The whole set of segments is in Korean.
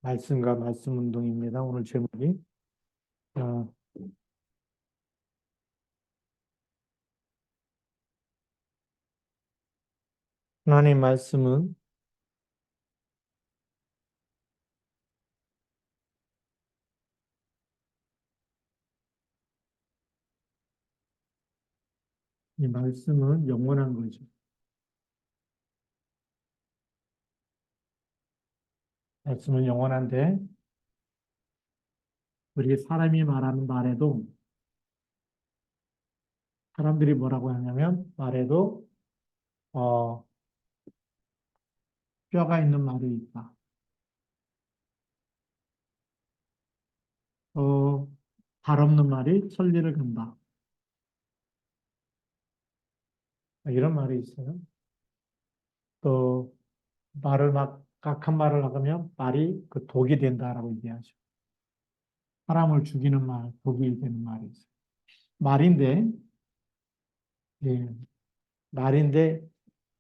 말씀과 말씀 운동입니다. 오늘 제목이 어, 하나님 말씀은 이 말씀은 영원한 거죠. 말씀은 영원한데 우리 사람이 말하는 말에도 사람들이 뭐라고 하냐면 말에도 어, 뼈가 있는 말이 있다. 어, 발 없는 말이 천리를 간다. 이런 말이 있어요. 또 말을 막 악한 말을 하면 말이 그 독이 된다라고 얘기하죠. 사람을 죽이는 말, 독이 되는 말이 있어요. 말인데 예, 말인데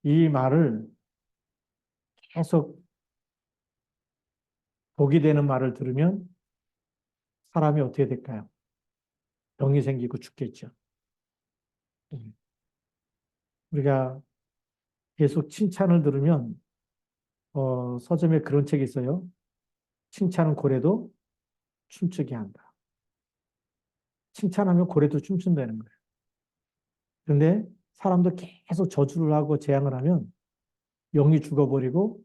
이 말을 계속 독이 되는 말을 들으면 사람이 어떻게 될까요? 병이 생기고 죽겠죠. 음. 우리가 계속 칭찬을 들으면 서점에 그런 책이 있어요. 칭찬은 고래도 춤추게 한다. 칭찬하면 고래도 춤춘다는 거예요. 그런데 사람도 계속 저주를 하고 재앙을 하면 영이 죽어버리고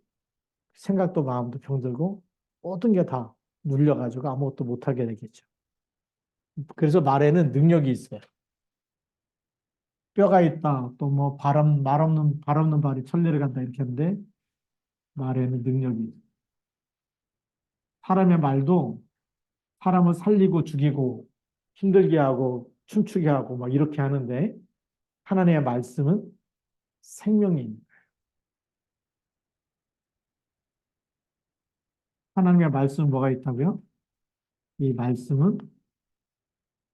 생각도 마음도 병들고 모든 게 다 눌려가지고 아무것도 못하게 되겠죠. 그래서 말에는 능력이 있어요. 뼈가 있다. 또 뭐 말 없는 발이 천리를 간다. 이렇게 하는데 말에는 능력이 있어요. 사람의 말도 사람을 살리고 죽이고 힘들게 하고 춤추게 하고 막 이렇게 하는데 하나님의 말씀은 생명입니다. 하나님의 말씀은 뭐가 있다고요? 이 말씀은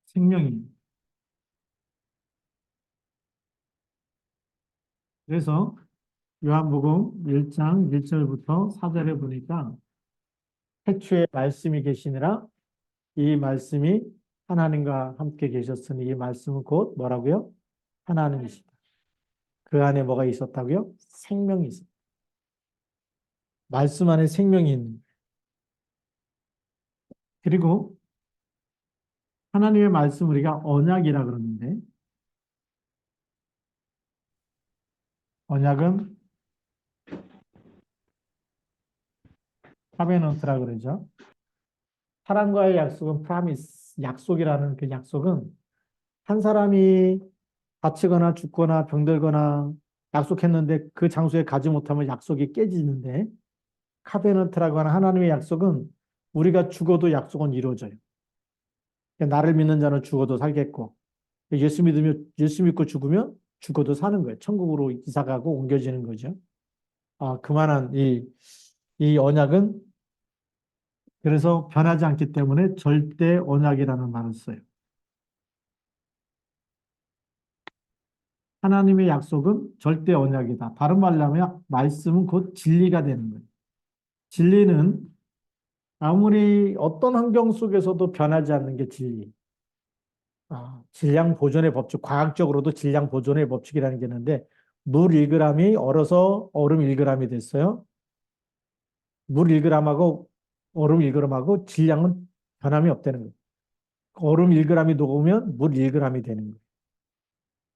생명입니다. 그래서 요한복음 1장 1절부터 4절에 보니까 태초에 말씀이 계시니라 이 말씀이 하나님과 함께 계셨으니 이 말씀은 곧 뭐라고요? 하나님이시다. 그 안에 뭐가 있었다고요? 생명이 있었다. 말씀 안에 생명이 있는. 그리고 하나님의 말씀 우리가 언약이라 그러는데 언약은 카베넌트라 그러죠. 사람과의 약속은 프라미스, 약속이라는 그 약속은 한 사람이 다치거나 죽거나 병들거나 약속했는데 그 장소에 가지 못하면 약속이 깨지는데 카베넌트라고 하는 하나님의 약속은 우리가 죽어도 약속은 이루어져요. 나를 믿는 자는 죽어도 살겠고 예수 믿고 죽으면 죽어도 사는 거예요. 천국으로 이사 가고 옮겨지는 거죠. 그만한 이 언약은 그래서 변하지 않기 때문에 절대 언약이라는 말을 써요. 하나님의 약속은 절대 언약이다. 다른 말로 하면 말씀은 곧 진리가 되는 거예요. 진리는 아무리 어떤 환경 속에서도 변하지 않는 게 진리. 질량 보존의 법칙, 과학적으로도 질량 보존의 법칙이라는 게 있는데 물 1g이 얼어서 얼음 1g이 됐어요. 물 1g하고 얼음 1g하고 질량은 변함이 없다는 거예요. 얼음 1g이 녹으면 물 1g이 되는 거예요.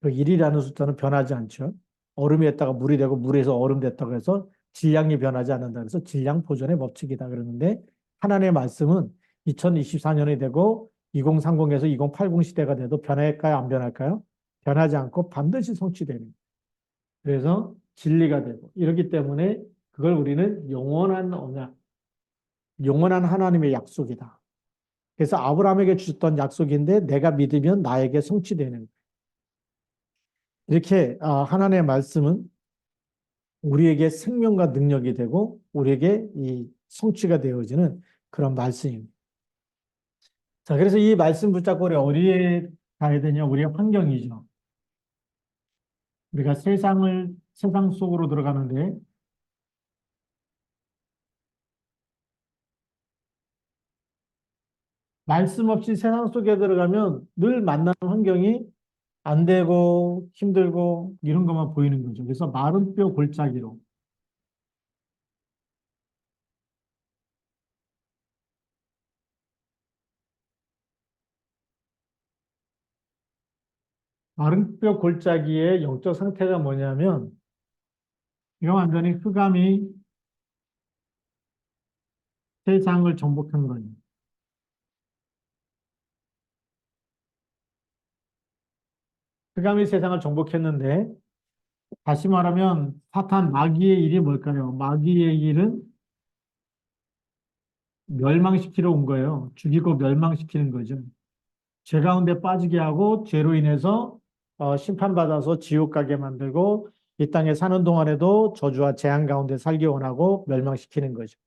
그 1이라는 숫자는 변하지 않죠. 얼음이 됐다가 물이 되고 물에서 얼음 됐다고 해서 질량이 변하지 않는다. 그래서 질량 보존의 법칙이다 그러는데 하나님의 말씀은 2024년이 되고 2030에서 2080 시대가 돼도 변할까요? 안 변할까요? 변하지 않고 반드시 성취되는 거예요. 그래서 진리가 되고 이렇기 때문에 그걸 우리는 영원한 언약, 영원한 하나님의 약속이다. 그래서 아브라함에게 주셨던 약속인데 내가 믿으면 나에게 성취되는 거예요. 이렇게 하나님의 말씀은 우리에게 생명과 능력이 되고 우리에게 이 성취가 되어지는 그런 말씀입니다. 자, 그래서 이 말씀 붙잡고 우리 어디에 가야 되냐? 우리의 환경이죠. 우리가 세상 속으로 들어가는데 말씀 없이 세상 속에 들어가면 늘 만나는 환경이 안 되고 힘들고 이런 것만 보이는 거죠. 그래서 마른 뼈 골짜기로. 마른 뼈 골짜기의 영적 상태가 뭐냐면 이거 완전히 흑암이 세상을 정복한 거예요. 흑암이 세상을 정복했는데 다시 말하면 사탄 마귀의 일이 뭘까요? 마귀의 일은 멸망시키러 온 거예요. 죽이고 멸망시키는 거죠. 죄 가운데 빠지게 하고 죄로 인해서 심판받아서 지옥 가게 만들고 이 땅에 사는 동안에도 저주와 재앙 가운데 살기 원하고 멸망시키는 거죠.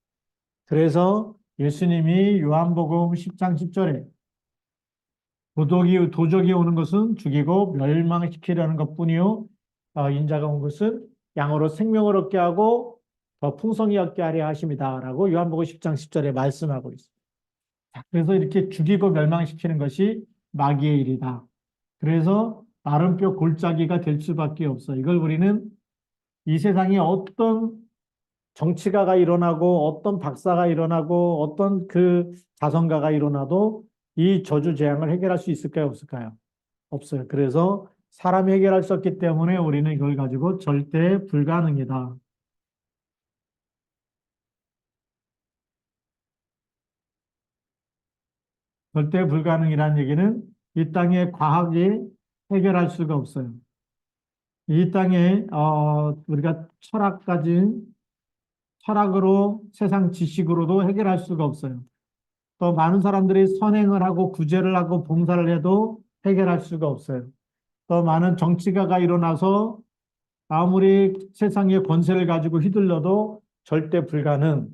그래서 예수님이 요한복음 10장 10절에 도적이 오는 것은 죽이고 멸망시키려는 것뿐이요. 인자가 온 것은 양으로 생명을 얻게 하고 더 풍성히 얻게 하려 하심이다라고 요한복음 10장 10절에 말씀하고 있습니다. 그래서 이렇게 죽이고 멸망시키는 것이 마귀의 일이다. 그래서 마른 뼈 골짜기가 될 수밖에 없어. 이걸 우리는 이 세상에 어떤 정치가가 일어나고 어떤 박사가 일어나고 어떤 그 자선가가 일어나도 이 저주 재앙을 해결할 수 있을까요? 없을까요? 없어요. 그래서 사람이 해결할 수 없기 때문에 우리는 이걸 가지고 절대 불가능이다. 절대 불가능이라는 얘기는 이 땅의 과학이 해결할 수가 없어요. 이 땅에 우리가 철학으로 세상 지식으로도 해결할 수가 없어요. 또 많은 사람들이 선행을 하고 구제를 하고 봉사를 해도 해결할 수가 없어요. 또 많은 정치가가 일어나서 아무리 세상의 권세를 가지고 휘둘러도 절대 불가능.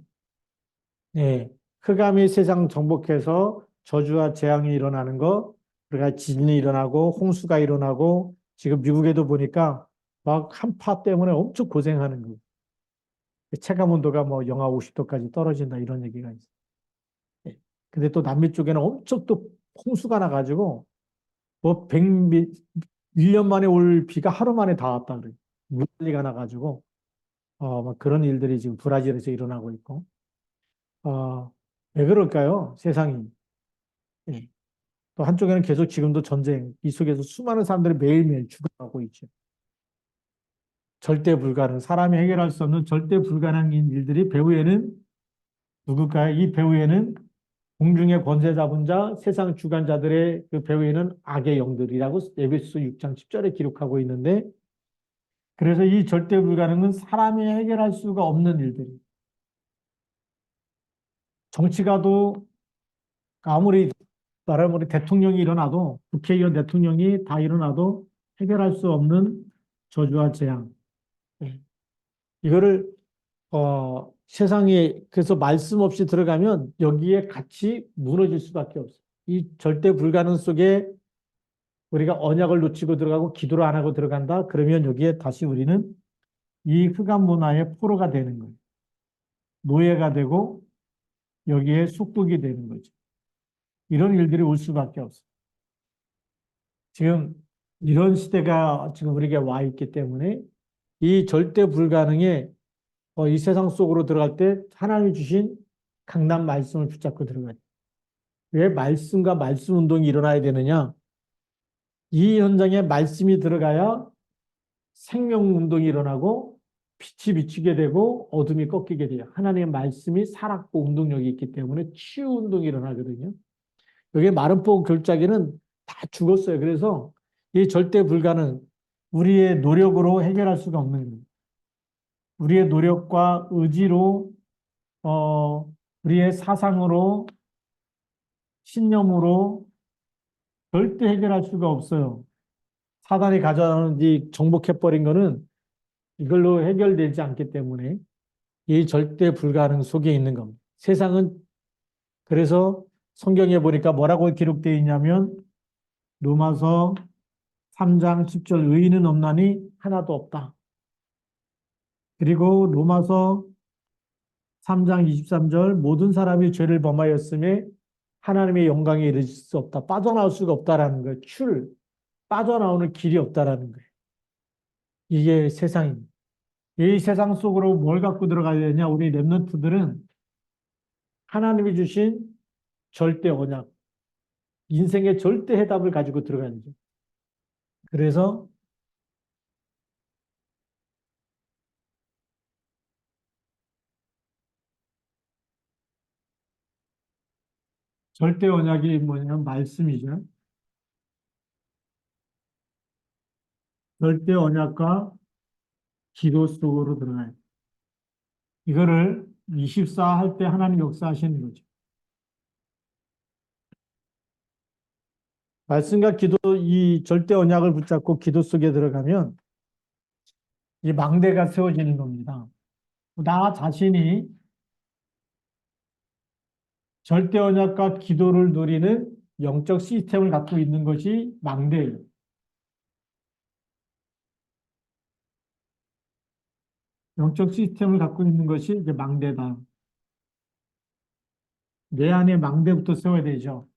예. 흑암이 세상 정복해서 저주와 재앙이 일어나는 거, 그러니까 지진이 일어나고 홍수가 일어나고 지금 미국에도 보니까 막 한파 때문에 엄청 고생하는 거. 체감 온도가 뭐 영하 50도까지 떨어진다 이런 얘기가 있어요. 예. 근데 또 남미 쪽에는 엄청 또 홍수가 나가지고 뭐 1년 만에 올 비가 하루 만에 다 왔다 그래요. 물난리가 나가지고 막 그런 일들이 지금 브라질에서 일어나고 있고 왜 그럴까요? 세상이. 예. 또 한쪽에는 계속 지금도 전쟁, 이 속에서 수많은 사람들이 매일매일 죽어가고 있죠. 절대 불가능, 사람이 해결할 수 없는 절대 불가능인 일들이 배후에는 누굴까요? 이 배후에는 공중의 권세 잡은 자, 세상 주관자들의 그 배후에는 악의 영들이라고 에베소 6장 10절에 기록하고 있는데 그래서 이 절대 불가능은 사람이 해결할 수가 없는 일들이 정치가도 아무리 말하면 우리 대통령이 일어나도 국회의원 대통령이 다 일어나도 해결할 수 없는 저주와 재앙. 예. 이거를 세상에 그래서 말씀 없이 들어가면 여기에 같이 무너질 수밖에 없어요. 이 절대 불가능 속에 우리가 언약을 놓치고 들어가고 기도를 안 하고 들어간다. 그러면 여기에 다시 우리는 이 흑암 문화의 포로가 되는 거예요. 노예가 되고 여기에 속국이 되는 거죠. 이런 일들이 올 수밖에 없어요. 지금 이런 시대가 지금 우리에게 와 있기 때문에 이 절대 불가능에 이 세상 속으로 들어갈 때 하나님이 주신 강단 말씀을 붙잡고 들어가야 돼요. 왜 말씀과 말씀 운동이 일어나야 되느냐? 이 현장에 말씀이 들어가야 생명 운동이 일어나고 빛이 비치게 되고 어둠이 꺾이게 돼요. 하나님의 말씀이 살았고 운동력이 있기 때문에 치유 운동이 일어나거든요. 여기 마른포 골짜기는 다 죽었어요. 그래서 이 절대 불가능, 우리의 노력으로 해결할 수가 없는 거예요. 우리의 노력과 의지로, 우리의 사상으로, 신념으로 절대 해결할 수가 없어요. 사단이 가져오는 이 정복해버린 거는 이걸로 해결되지 않기 때문에 이 절대 불가능 속에 있는 겁니다. 세상은 그래서 성경에 보니까 뭐라고 기록되어 있냐면 로마서 3장 10절 의인은 없나니 하나도 없다. 그리고 로마서 3장 23절 모든 사람이 죄를 범하였음에 하나님의 영광에 이를 수 없다. 빠져나올 수가 없다라는 거예요. 빠져나오는 길이 없다라는 거예요. 이게 세상입니다. 이 세상 속으로 뭘 갖고 들어가야 되냐? 우리 랩런트들은 하나님이 주신 절대 언약, 인생의 절대 해답을 가지고 들어가야 되죠. 그래서 절대 언약이 뭐냐면 말씀이죠. 절대 언약과 기도 속으로 들어가야 돼요. 이거를 24 할 때 하나님 역사하시는 거죠. 말씀과 기도, 이 절대 언약을 붙잡고 기도 속에 들어가면 이 망대가 세워지는 겁니다. 나 자신이 절대 언약과 기도를 누리는 영적 시스템을 갖고 있는 것이 망대예요. 영적 시스템을 갖고 있는 것이 이제 망대다. 내 안에 망대부터 세워야 되죠.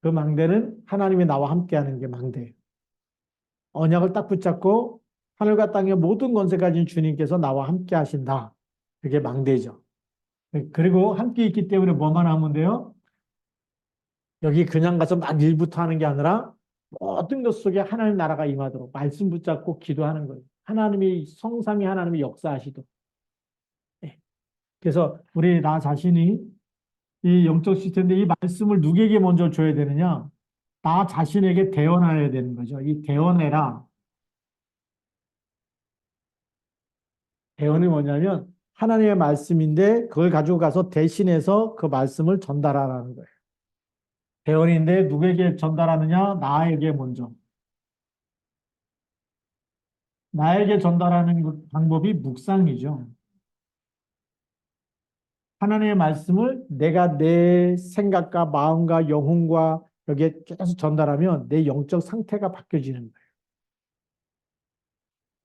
그 망대는 하나님이 나와 함께하는 게 망대예요. 언약을 딱 붙잡고 하늘과 땅의 모든 권세 가진 주님께서 나와 함께 하신다. 그게 망대죠. 그리고 함께 있기 때문에 뭐만 하면 돼요? 여기 그냥 가서 막 일부터 하는 게 아니라 모든 것 속에 하나님 나라가 임하도록 말씀 붙잡고 기도하는 거예요. 하나님이 성삼위 하나님이 역사하시도록. 네. 그래서 나 자신이 이 영적 시스템인데 이 말씀을 누구에게 먼저 줘야 되느냐? 나 자신에게 대언해야 되는 거죠. 이 대언해라. 대언이 뭐냐면 하나님의 말씀인데 그걸 가지고 가서 대신해서 그 말씀을 전달하라는 거예요. 대언인데 누구에게 전달하느냐? 나에게 먼저. 나에게 전달하는 그 방법이 묵상이죠. 하나님의 말씀을 내가 내 생각과 마음과 영혼과 여기에 계속 전달하면 내 영적 상태가 바뀌어지는 거예요.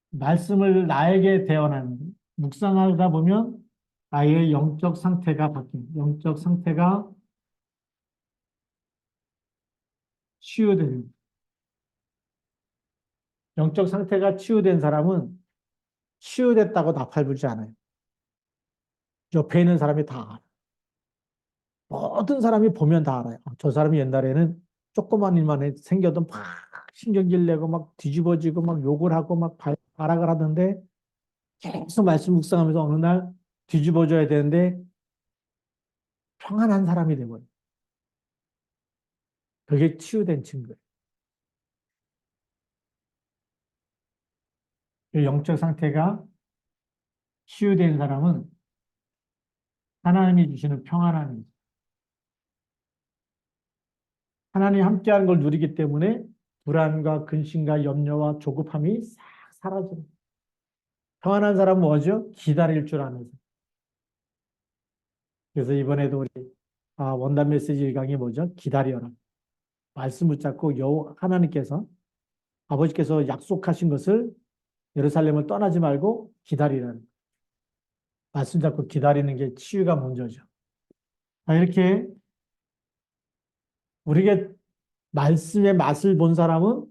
말씀을 나에게 대언하는, 묵상하다 보면 나의 영적 상태가 바뀝니다. 영적 상태가 치유됩니다. 영적 상태가 치유된 사람은 치유됐다고 나팔불지 않아요. 옆에 있는 사람이 다 알아요. 모든 사람이 보면 다 알아요. 저 사람이 옛날에는 조그만 일만 생겨도 막 신경질 내고 막 뒤집어지고 막 욕을 하고 막 발악을 하던데 계속 말씀 묵상하면서 어느 날 뒤집어져야 되는데 평안한 사람이 되버려요. 그게 치유된 친구예요. 영적 상태가 치유된 사람은 하나님이 주시는 평안함이 하나님이 함께하는 걸 누리기 때문에 불안과 근심과 염려와 조급함이 싹 사라져요. 평안한 사람은 뭐죠? 기다릴 줄 아는 사람. 그래서 이번에도 우리 원단 메시지 일강이 뭐죠? 기다려라. 말씀 붙잡고 하나님께서 아버지께서 약속하신 것을 예루살렘을 떠나지 말고 기다리라는 말씀 잡고 기다리는 게 치유가 먼저죠. 이렇게 우리가 말씀의 맛을 본 사람은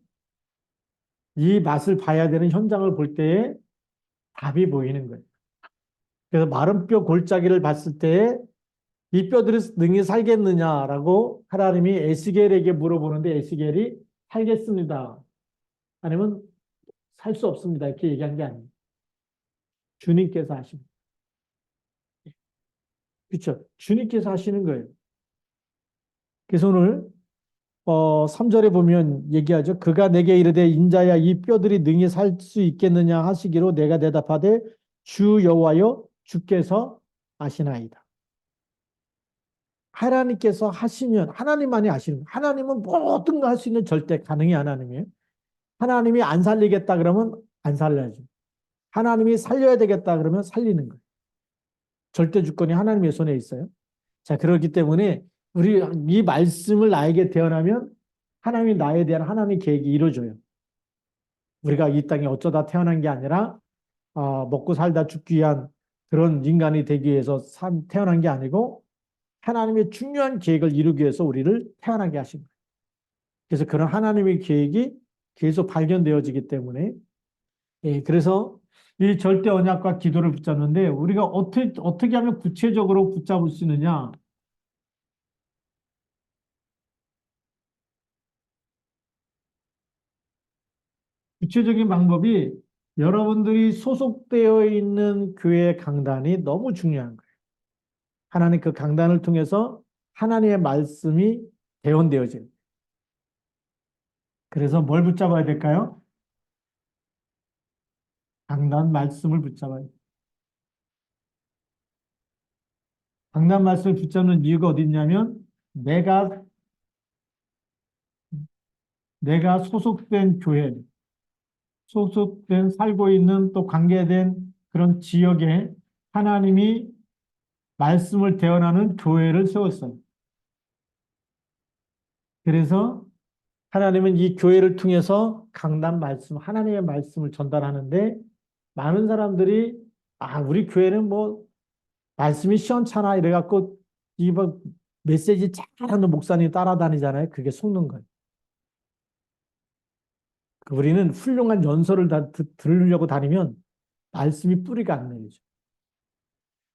이 맛을 봐야 되는 현장을 볼 때에 답이 보이는 거예요. 그래서 마른 뼈 골짜기를 봤을 때에 이 뼈들이 능히 살겠느냐라고 하나님이 에스겔에게 물어보는데 에스겔이 살겠습니다. 아니면 살 수 없습니다. 이렇게 얘기한 게 아니에요. 주님께서 하십니다. 그렇죠. 주님께서 하시는 거예요. 그래서 오늘 3절에 보면 얘기하죠. 그가 내게 이르되 인자야 이 뼈들이 능히 살 수 있겠느냐 하시기로 내가 대답하되 주 여호와여 주께서 아시나이다. 하나님께서 하시면 하나님만이 하시는 거예요. 하나님은 모든 거 할 수 있는 절대 가능이 하나님이에요. 하나님이 안 살리겠다 그러면 안 살려야죠. 하나님이 살려야 되겠다 그러면 살리는 거예요. 절대 주권이 하나님의 손에 있어요. 자, 그렇기 때문에 우리 이 말씀을 나에게 대언하면 하나님이 나에 대한 하나님의 계획이 이루어져요. 우리가 이 땅에 어쩌다 태어난 게 아니라 먹고 살다 죽기 위한 그런 인간이 되기 위해서 태어난 게 아니고 하나님의 중요한 계획을 이루기 위해서 우리를 태어나게 하신 거예요. 그래서 그런 하나님의 계획이 계속 발견되어지기 때문에 예, 그래서 이 절대 언약과 기도를 붙잡는데 우리가 어떻게 하면 구체적으로 붙잡을 수 있느냐? 구체적인 방법이 여러분들이 소속되어 있는 교회 강단이 너무 중요한 거예요. 하나님 그 강단을 통해서 하나님의 말씀이 대언되어지는. 그래서 뭘 붙잡아야 될까요? 강단 말씀을 붙잡아야 돼요. 강단 말씀을 붙잡는 이유가 어디 있냐면 내가 내가 소속된 교회, 소속된 살고 있는 또 관계된 그런 지역에 하나님이 말씀을 대언하는 교회를 세웠어요. 그래서 하나님은 이 교회를 통해서 강단 말씀, 하나님의 말씀을 전달하는데 많은 사람들이 우리 교회는 뭐 말씀이 시원찮아 이래갖고 이뭐 메시지 잘하는 목사님 따라다니잖아요. 그게 속는 거예요. 우리는 훌륭한 연설을 들으려고 다니면 말씀이 뿌리가 안 내리죠.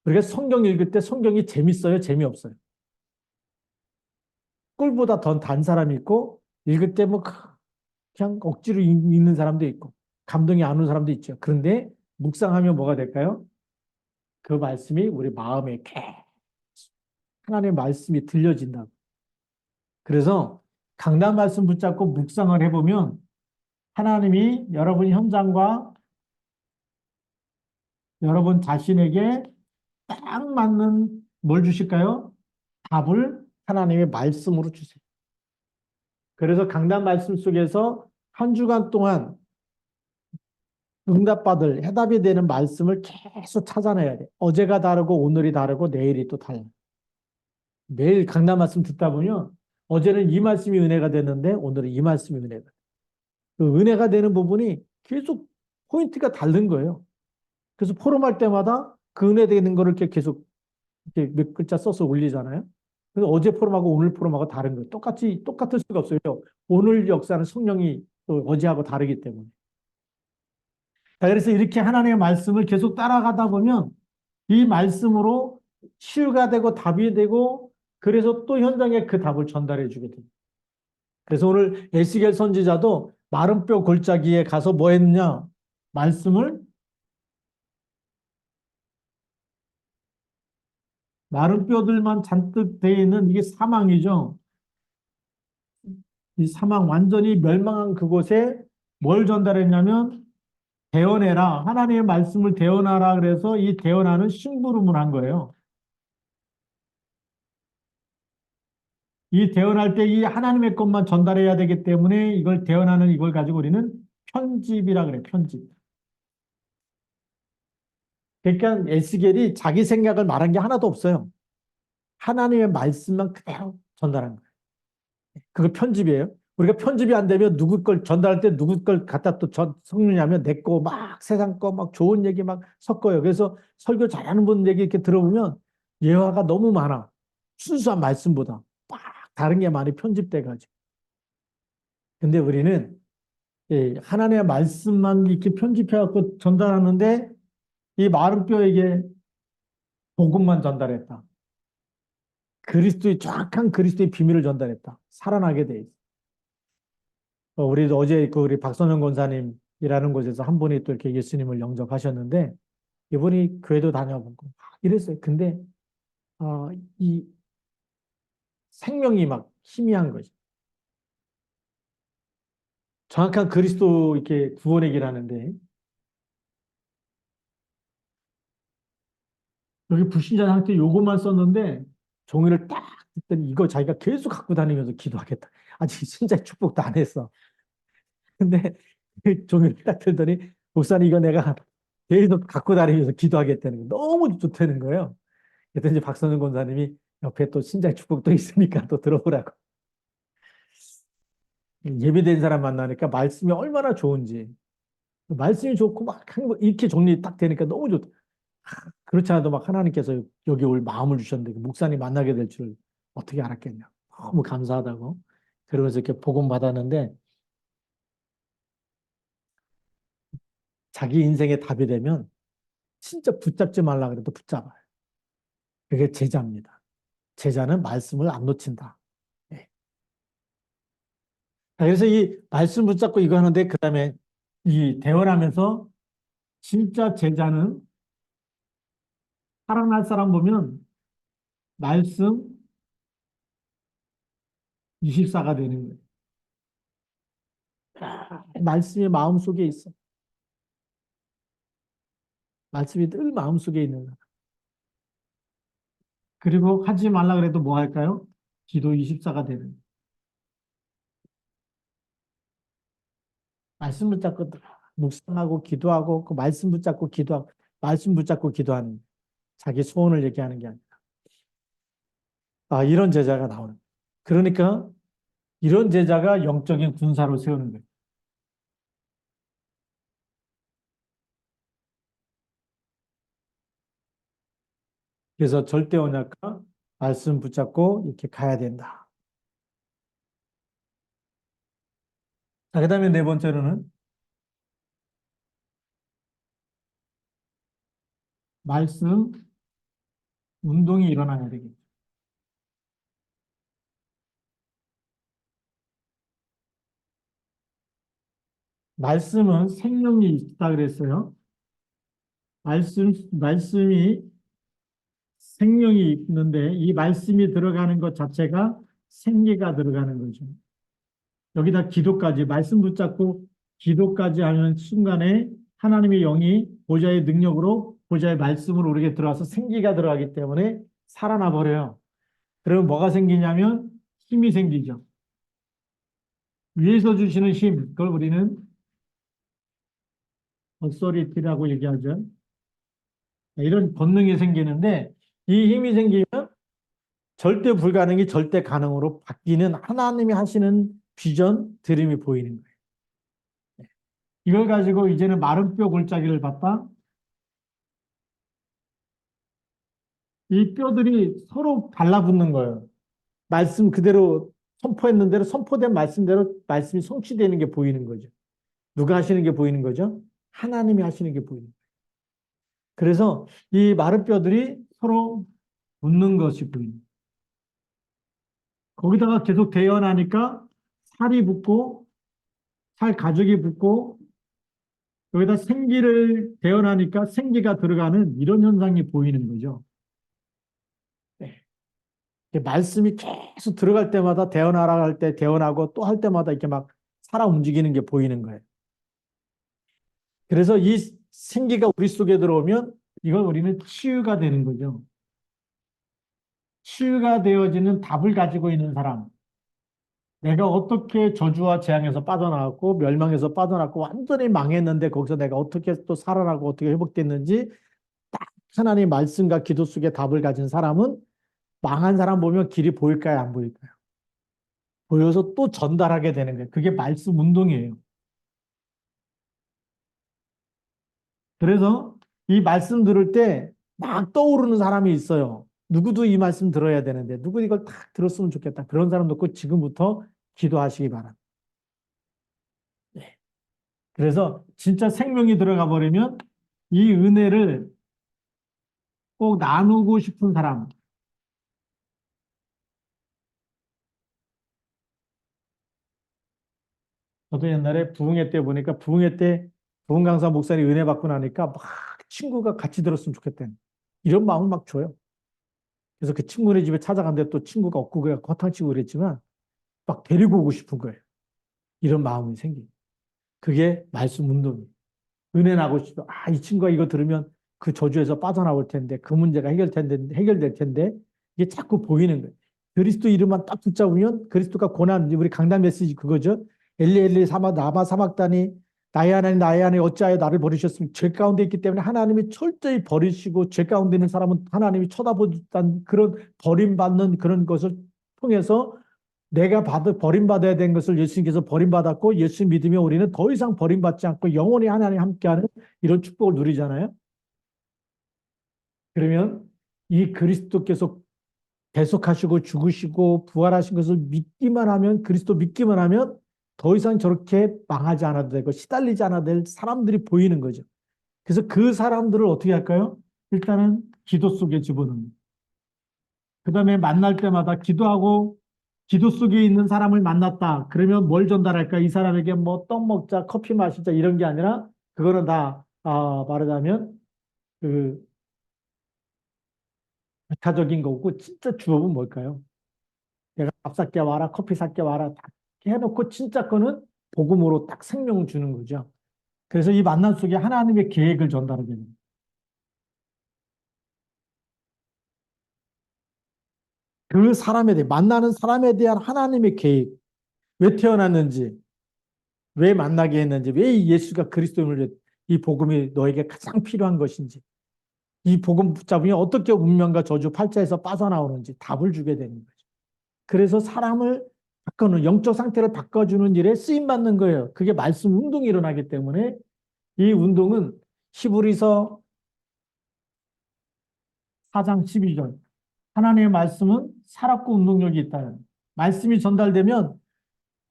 우리가 성경 읽을 때 성경이 재밌어요? 재미없어요? 꿀보다 더 단 사람이 있고 읽을 때 뭐 그냥 억지로 읽는 사람도 있고 감동이 안 오는 사람도 있죠. 그런데 묵상하면 뭐가 될까요? 그 말씀이 우리 마음에 하나님의 말씀이 들려진다. 그래서 강단 말씀 붙잡고 묵상을 해보면 하나님이 여러분 현장과 여러분 자신에게 딱 맞는 뭘 주실까요? 답을 하나님의 말씀으로 주세요. 그래서 강단 말씀 속에서 한 주간 동안 응답받을 해답이 되는 말씀을 계속 찾아내야 돼. 어제가 다르고 오늘이 다르고 내일이 또 달라. 매일 강단 말씀 듣다 보면 어제는 이 말씀이 은혜가 됐는데 오늘은 이 말씀이 은혜가 돼. 그 은혜가 되는 부분이 계속 포인트가 다른 거예요. 그래서 포럼할 때마다 그 은혜 되는 거를 이렇게 계속 이렇게 몇 글자 써서 올리잖아요. 그래서 어제 포럼하고 오늘 포럼하고 다른 거예요. 똑같을 수가 없어요. 오늘 역사는 성령이 또 어제하고 다르기 때문에. 자, 그래서 이렇게 하나님의 말씀을 계속 따라가다 보면 이 말씀으로 치유가 되고 답이 되고 그래서 또 현장에 그 답을 전달해 주게 됩니다. 그래서 오늘 에스겔 선지자도 마른 뼈 골짜기에 가서 뭐 했냐? 말씀을 마른 뼈들만 잔뜩 돼 있는 이게 사망이죠. 이 사망 완전히 멸망한 그곳에 뭘 전달했냐면 대언해라. 하나님의 말씀을 대언하라 그래서 이 대언하는 심부름을 한 거예요. 이 대언할 때 이 하나님의 것만 전달해야 되기 때문에 이걸 대언하는 이걸 가지고 우리는 편집이라 그래, 편집. 그러니까 에스겔이 자기 생각을 말한 게 하나도 없어요. 하나님의 말씀만 그대로 전달한 거예요. 그거 편집이에요. 우리가 편집이 안 되면 누구 걸 전달할 때 누구 걸 갖다 또 섞느냐면 내 거 막 세상 거 막 좋은 얘기 막 섞어요. 그래서 설교 잘하는 분 얘기 이렇게 들어보면 예화가 너무 많아. 순수한 말씀보다 막 다른 게 많이 편집돼 가지고. 근데 우리는 하나님의 말씀만 이렇게 편집해 갖고 전달하는데 이 마른 뼈에게 복음만 전달했다. 그리스도의 정확한 그리스도의 비밀을 전달했다. 살아나게 돼 있어. 우리도 어제 그 우리 박선영 권사님이라는 곳에서 한 분이 또 이렇게 예수님을 영접하셨는데 이분이 교회도 다녀보고 이랬어요. 근데 이 생명이 막 희미한 거죠. 정확한 그리스도 이렇게 구원의 길 하는데 여기 불신자 상태 요것만 썼는데 종이를 딱 듣더니 이거 자기가 계속 갖고 다니면서 기도하겠다. 아직 신자의 축복도 안 했어. 근데 그 종이를 딱 들더니 목사님 이거 내가 계속 갖고 다니면서 기도하겠다는 거 너무 좋다는 거예요. 그랬더니 이제 박선영 권사님이 옆에 또 신자의 축복도 있으니까 또 들어보라고. 예배된 사람 만나니까 말씀이 얼마나 좋은지. 말씀이 좋고 막 이렇게 정리 딱 되니까 너무 좋다. 그렇지 않아도 막 하나님께서 여기 올 마음을 주셨는데 그 목사님 만나게 될 줄 어떻게 알았겠냐. 너무 감사하다고. 그러면서 이렇게 복음 받았는데 자기 인생의 답이 되면 진짜 붙잡지 말라 그래도 붙잡아요. 그게 제자입니다. 제자는 말씀을 안 놓친다. 예. 그래서 이 말씀 붙잡고 이거 하는데 그다음에 이 대화하면서 진짜 제자는 살아날 사람 보면 말씀 24가 되는 거예요. 말씀이 마음속에 있어. 말씀이 늘 마음속에 있는 거야. 그리고 하지 말라 그래도 뭐 할까요? 기도 24가 되는 거예요. 말씀 붙잡고 묵상하고 기도하고 그 말씀 붙잡고 기도하고 말씀 붙잡고 기도하는 거예요. 자기 소원을 얘기하는 게 아니라. 아, 이런 제자가 나오는 거예요. 그러니까 이런 제자가 영적인 군사로 세우는 거예요. 그래서 절대 언약과 말씀 붙잡고 이렇게 가야 된다. 자, 그 다음에 네 번째로는 말씀 운동이 일어나야 되겠죠. 말씀은 생명이 있다 그랬어요. 말씀이 생명이 있는데 이 말씀이 들어가는 것 자체가 생기가 들어가는 거죠. 여기다 기도까지, 말씀 붙잡고 기도까지 하는 순간에 하나님의 영이 보좌의 능력으로 보좌의 말씀으로 우리에게 들어와서 생기가 들어가기 때문에 살아나 버려요. 그러면 뭐가 생기냐면 힘이 생기죠. 위에서 주시는 힘, 그걸 우리는 어소리티라고 얘기하죠. 이런 본능이 생기는데 이 힘이 생기면 절대 불가능이 절대 가능으로 바뀌는 하나님이 하시는 비전, 드림이 보이는 거예요. 이걸 가지고 이제는 마른 뼈 골짜기를 봤다. 이 뼈들이 서로 달라붙는 거예요. 말씀 그대로 선포했는 대로 선포된 말씀대로 말씀이 성취되는 게 보이는 거죠. 누가 하시는 게 보이는 거죠? 하나님이 하시는 게 보이는 거예요. 그래서 이 마른 뼈들이 서로 붙는 것이 보이는 거예요. 거기다가 계속 대연하니까 살이 붙고 살 가죽이 붙고 여기다 생기를 대연하니까 생기가 들어가는 이런 현상이 보이는 거죠. 네. 말씀이 계속 들어갈 때마다 대언하라 할 때 대언하고 또 할 때마다 이렇게 막 살아 움직이는 게 보이는 거예요. 그래서 이 생기가 우리 속에 들어오면 이걸 우리는 치유가 되는 거죠. 치유가 되어지는 답을 가지고 있는 사람. 내가 어떻게 저주와 재앙에서 빠져나왔고 멸망에서 빠져나왔고 완전히 망했는데 거기서 내가 어떻게 또 살아나고 어떻게 회복됐는지 딱 하나님의 말씀과 기도 속에 답을 가진 사람은 망한 사람 보면 길이 보일까요? 안 보일까요? 보여서 또 전달하게 되는 거예요. 그게 말씀 운동이에요. 그래서 이 말씀 들을 때 막 떠오르는 사람이 있어요. 누구도 이 말씀 들어야 되는데 누구 이걸 딱 들었으면 좋겠다. 그런 사람도 꼭 지금부터 기도하시기 바랍니다. 네. 그래서 진짜 생명이 들어가 버리면 이 은혜를 꼭 나누고 싶은 사람. 저도 옛날에 부흥회 때 보니까 부흥회 때 부흥 강사 목사님 은혜 받고 나니까 막 친구가 같이 들었으면 좋겠다. 이런 마음을 막 줘요. 그래서 그 친구네 집에 찾아갔는데 또 친구가 없고 그냥 거탕치고 그랬지만 막 데리고 오고 싶은 거예요. 이런 마음이 생겨요. 그게 말씀 운동이에요. 은혜 나고 싶어. 아, 이 친구가 이거 들으면 그 저주에서 빠져나올 텐데, 그 문제가 해결될 텐데, 이게 자꾸 보이는 거예요. 그리스도 이름만 딱 붙잡으면 그리스도가 고난, 우리 강단 메시지 그거죠. 엘리 엘리 사마 나마 사막다니 나의 하나님 어찌하여 나를 버리셨으면 죄 가운데 있기 때문에 하나님이 철저히 버리시고 죄 가운데 있는 사람은 하나님이 쳐다보던 그런 버림받는 그런 것을 통해서 내가 버림받아야 된 것을 예수님께서 버림받았고 예수 믿으면 우리는 더 이상 버림받지 않고 영원히 하나님 함께하는 이런 축복을 누리잖아요. 그러면 이 그리스도께서 대속하시고 죽으시고 부활하신 것을 믿기만 하면, 그리스도 믿기만 하면 더 이상 저렇게 망하지 않아도 되고 시달리지 않아도 될 사람들이 보이는 거죠. 그래서 그 사람들을 어떻게 할까요? 일단은 기도 속에 집어넣는. 그 다음에 만날 때마다 기도하고, 기도 속에 있는 사람을 만났다. 그러면 뭘 전달할까? 이 사람에게 뭐 떡 먹자, 커피 마시자 이런 게 아니라 그거는 다 말하자면 그 배타적인 거고, 진짜 주업은 뭘까요? 내가 밥 살게 와라, 커피 살게 와라 다 해놓고 진짜 거는 복음으로 딱 생명을 주는 거죠. 그래서 이 만남 속에 하나님의 계획을 전달하게 됩니다. 그 사람에 대해, 만나는 사람에 대한 하나님의 계획, 왜 태어났는지, 왜 만나게 했는지, 왜 이 예수가 그리스도임을, 이 복음이 너에게 가장 필요한 것인지, 이 복음 붙잡으면 어떻게 운명과 저주 팔자에서 빠져나오는지 답을 주게 되는 거죠. 그래서 사람을 바꿔놓은, 영적 상태를 바꿔주는 일에 쓰임받는 거예요. 그게 말씀 운동이 일어나기 때문에 이 운동은 히브리서 4장 12절. 하나님의 말씀은 살았고 운동력이 있다는. 말씀이 전달되면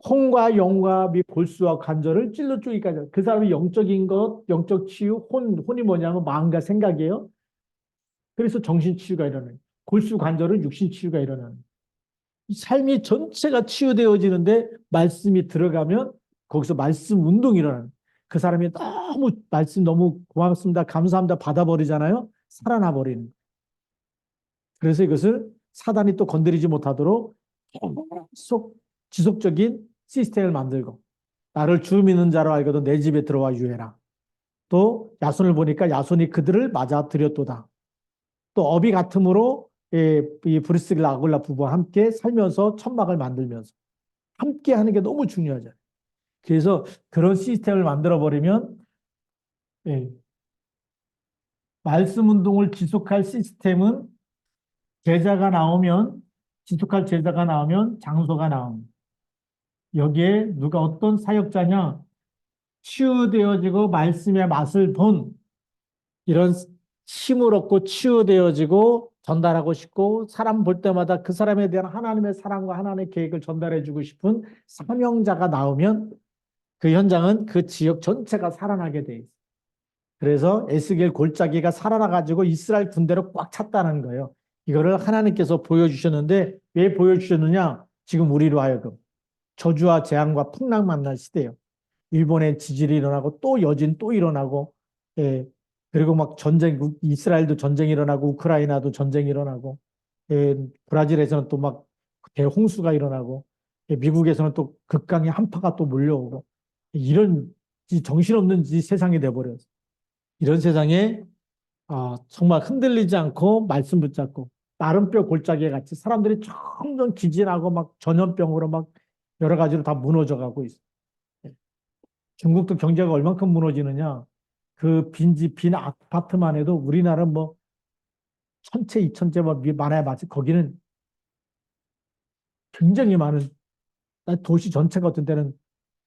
혼과 영과 및 골수와 관절을 찔러 쪼기까지. 그 사람이 영적인 것, 영적 치유, 혼이 뭐냐면 마음과 생각이에요. 그래서 정신 치유가 일어나요. 골수 관절은 육신 치유가 일어나는. 삶이 전체가 치유되어지는데 말씀이 들어가면 거기서 말씀 운동이 일어나는. 그 사람이 너무 말씀 너무 고맙습니다, 감사합니다 받아버리잖아요. 살아나 버리는. 그래서 이것을 사단이 또 건드리지 못하도록 계속 지속적인 시스템을 만들고, 나를 주 믿는 자로 알거든 내 집에 들어와 유해라. 또 야손을 보니까 야손이 그들을 맞아 들였도다. 또 어비 같음으로 이 브리스길라 아굴라 부부와 함께 살면서 천막을 만들면서 함께 하는 게 너무 중요하죠. 그래서 그런 시스템을 만들어 버리면, 예, 말씀 운동을 지속할 시스템은, 제자가 나오면, 지속할 제자가 나오면 장소가 나옵니다. 여기에 누가 어떤 사역자냐, 치유되어지고 말씀의 맛을 본, 이런 힘을 얻고 치유되어지고 전달하고 싶고, 사람 볼 때마다 그 사람에 대한 하나님의 사랑과 하나님의 계획을 전달해주고 싶은 사명자가 나오면 그 현장은 그 지역 전체가 살아나게 돼 있어요. 그래서 에스겔 골짜기가 살아나가지고 이스라엘 군대로 꽉 찼다는 거예요. 이거를 하나님께서 보여주셨는데, 왜 보여주셨느냐? 지금 우리로 하여금 저주와 재앙과 풍랑 만날 시대예요. 일본의 지진이 일어나고 또 여진 또 일어나고, 예, 그리고 막 전쟁, 이스라엘도 전쟁이 일어나고 우크라이나도 전쟁이 일어나고, 예, 브라질에서는 또 막 대홍수가 일어나고, 예, 미국에서는 또 극강의 한파가 또 몰려오고, 이런 정신없는 세상이 돼버렸어요. 이런 세상에 정말 흔들리지 않고 말씀 붙잡고 나름뼈 골짜기에 같이 사람들이 점점 기진하고 막 전염병으로 막 여러 가지로 다 무너져 가고 있어요. 중국도 경제가 얼만큼 무너지느냐. 그 빈 아파트만 해도 우리나라 뭐 천채, 이천채 뭐 많아야 맞지. 거기는 굉장히 많은, 도시 전체 같은 데는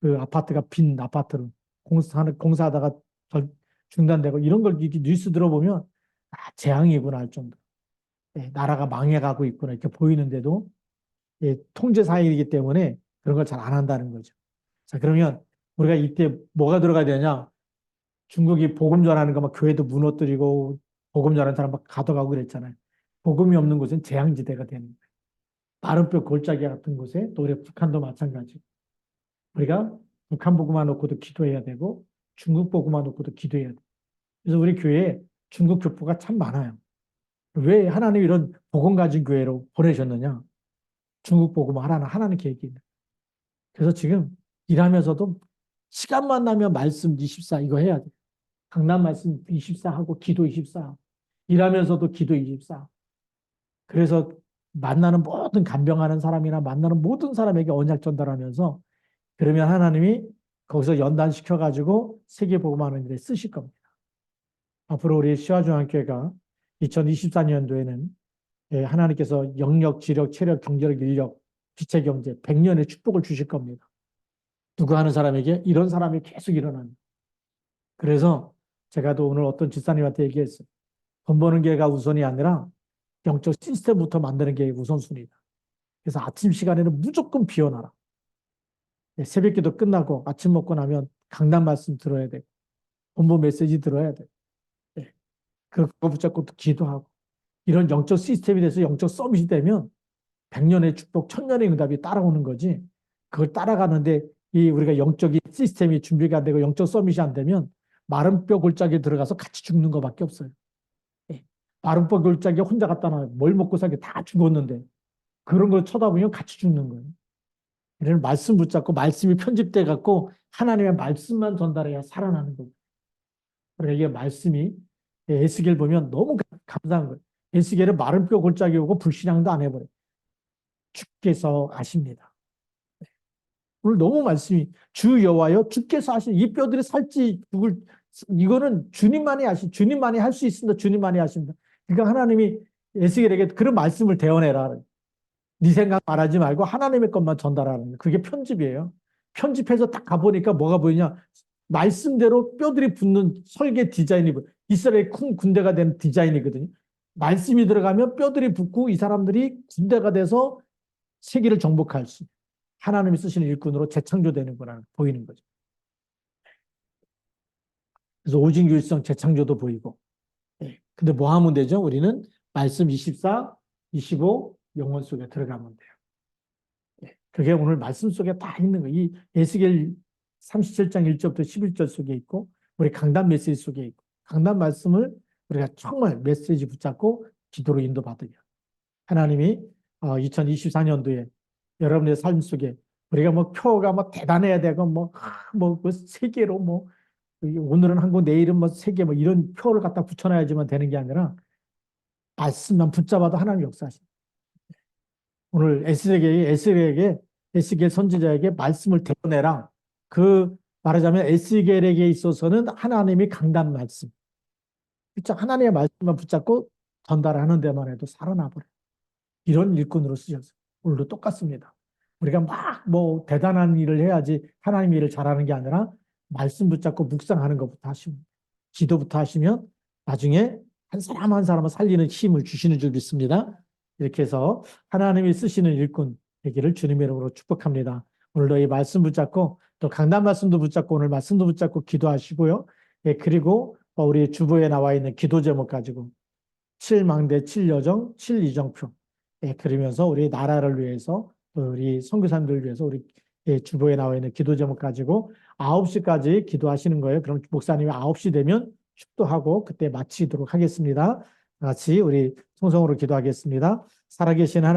그 아파트가 빈 아파트로 공사하다가 중단되고 이런 걸 이렇게 뉴스 들어보면 재앙이구나 할 정도. 예, 나라가 망해가고 있구나 이렇게 보이는데도, 예, 통제 사회이기 때문에 그런 걸 잘 안 한다는 거죠. 자, 그러면 우리가 이때 뭐가 들어가야 되냐? 중국이 복음 전하는 거 막 교회도 무너뜨리고 복음 전하는 사람 막 가둬가고 그랬잖아요. 복음이 없는 곳은 재앙지대가 되는 거예요. 나름표 골짜기 같은 곳에, 또 우리 북한도 마찬가지. 우리가 북한 복음만 놓고도 기도해야 되고 중국 복음만 놓고도 기도해야 돼. 그래서 우리 교회에 중국 교포가 참 많아요. 왜 하나님 이런 복음 가진 교회로 보내셨느냐? 중국 복음 하나는 하나님 계획이 있는. 그래서 지금 일하면서도 시간만 나면 말씀 24 이거 해야 돼. 강남 말씀 24 하고 기도 24. 일하면서도 기도 24. 그래서 만나는 모든 간병하는 사람이나 만나는 모든 사람에게 언약 전달하면서, 그러면 하나님이 거기서 연단시켜가지고 세계복음하는 일에 쓰실 겁니다. 앞으로 우리 시화중앙교회가 2024년도에는 하나님께서 영력, 지력, 체력, 경제력, 인력, 빛의 경제, 100년의 축복을 주실 겁니다. 누구 하는 사람에게 이런 사람이 계속 일어납니다. 그래서 제가 또 오늘 어떤 집사님한테 얘기했어요. 돈 버는 게가 우선이 아니라 영적 시스템부터 만드는 게 우선순위다. 그래서 아침 시간에는 무조건 비워놔라. 예, 새벽기도 끝나고 아침 먹고 나면 강단 말씀 들어야 돼. 본부 메시지 들어야 돼. 예, 그거 붙잡고 또 기도하고. 이런 영적 시스템이 돼서 영적 서밋이 되면 100년의 축복, 1000년의 응답이 따라오는 거지. 그걸 따라가는데 이 우리가 영적인 시스템이 준비가 안 되고 영적 서밋이 안 되면 마른 뼈 골짜기에 들어가서 같이 죽는 것밖에 없어요. 예. 마른 뼈 골짜기에 혼자 갔다 나 뭘 먹고 살게 다 죽었는데 그런 걸 쳐다보면 같이 죽는 거예요. 이런 말씀 붙잡고 말씀이 편집돼 갖고 하나님의 말씀만 전달해야 살아나는 거예요. 그러니까 이게 말씀이 에스겔 보면 너무 감사한 거예요. 에스겔은 마른 뼈 골짜기 오고 불신앙도 안 해버려요. 주께서 아십니다. 오늘 너무 말씀이 주 여호와여 주께서 아십니다. 이 뼈들이 살지 죽을 이거는 주님만이 할 수 있습니다. 주님만이 하십니다. 그러니까 하나님이 에스겔에게 그런 말씀을 대언해라. 네 생각 말하지 말고 하나님의 것만 전달하는 거예요. 그게 편집이에요. 편집해서 딱 가보니까 뭐가 보이냐. 말씀대로 뼈들이 붙는 설계 디자인이 보여요. 이스라엘 큰 군대가 된 디자인이거든요. 말씀이 들어가면 뼈들이 붙고 이 사람들이 군대가 돼서 세계를 정복할 수 하나님이 쓰시는 일꾼으로 재창조되는구나 보이는 거죠. 그래서 오직률성 재창조도 보이고. 예. 근데 뭐 하면 되죠? 우리는 말씀 24, 25 영혼 속에 들어가면 돼요. 예. 그게 오늘 말씀 속에 다 있는 거예요. 이 에스겔 37장 1절부터 11절 속에 있고 우리 강단 메시지 속에 있고 강단 말씀을 우리가 정말 메시지 붙잡고 기도로 인도받으려 하나님이 2024년도에 여러분의 삶 속에 우리가 뭐 표가 뭐 대단해야 되고 뭐 세계로 뭐 오늘은 한국 내일은 뭐 세계 뭐 이런 표를 갖다 붙여놔야지만 되는 게 아니라 말씀만 붙잡아도 하나님 역사하십니다. 오늘 에스겔 선지자에게 말씀을 대내라. 그 말하자면 에스겔에게 있어서는 하나님이 강단 말씀. 그렇죠? 하나님의 말씀만 붙잡고 전달하는 데만 해도 살아나버려. 이런 일꾼으로 쓰셨어요. 오늘도 똑같습니다. 우리가 막 뭐 대단한 일을 해야지 하나님 일을 잘하는 게 아니라 말씀 붙잡고 묵상하는 것부터 하시면 기도부터 하시면 나중에 한 사람 한 사람을 살리는 힘을 주시는 줄 믿습니다. 이렇게 해서 하나님이 쓰시는 일꾼 되기를 주님의 이름으로 축복합니다. 오늘도 이 말씀 붙잡고 또 강단 말씀도 붙잡고 오늘 말씀도 붙잡고 기도하시고요. 예, 그리고 우리 주보에 나와 있는 기도 제목 가지고 7망대, 7여정, 7이정표 예, 그러면서 우리 나라를 위해서 또 우리 선교사님들을 위해서 우리 예, 주보에 나와 있는 기도 제목 가지고 9시까지 기도하시는 거예요. 그럼 목사님이 9시 되면 축도하고 그때 마치도록 하겠습니다. 같이 우리 통성으로 기도하겠습니다. 살아계신 하나님